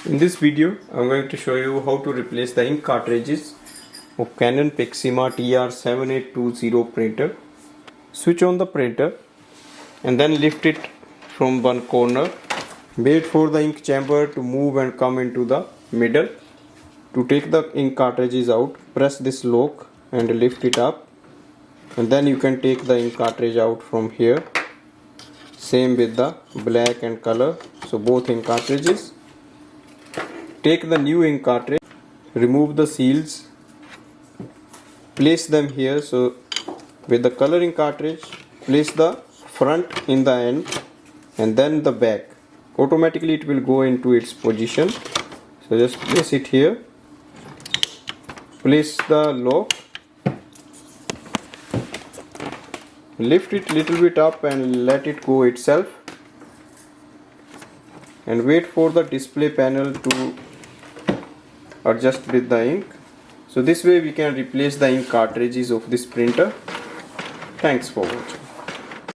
In this video, I'm going to show you how to replace the ink cartridges of Canon Pixma TR7820 printer. Switch on the printer and then lift it from one corner. Wait for the ink chamber to move and come into the middle. To take the ink cartridges out, press this lock and lift it up, and then you can take the ink cartridge out from here. Same with the black and color, so both ink cartridges. Take the new ink cartridge, remove the seals, place them here. So with the color ink cartridge, place the front in the end and then the back. Automatically it will go into its position. So just place it here, place the lock, lift it little bit up and let it go itself, and wait for the display panel to adjust with the ink. So this way we can replace the ink cartridges of this printer. Thanks for watching.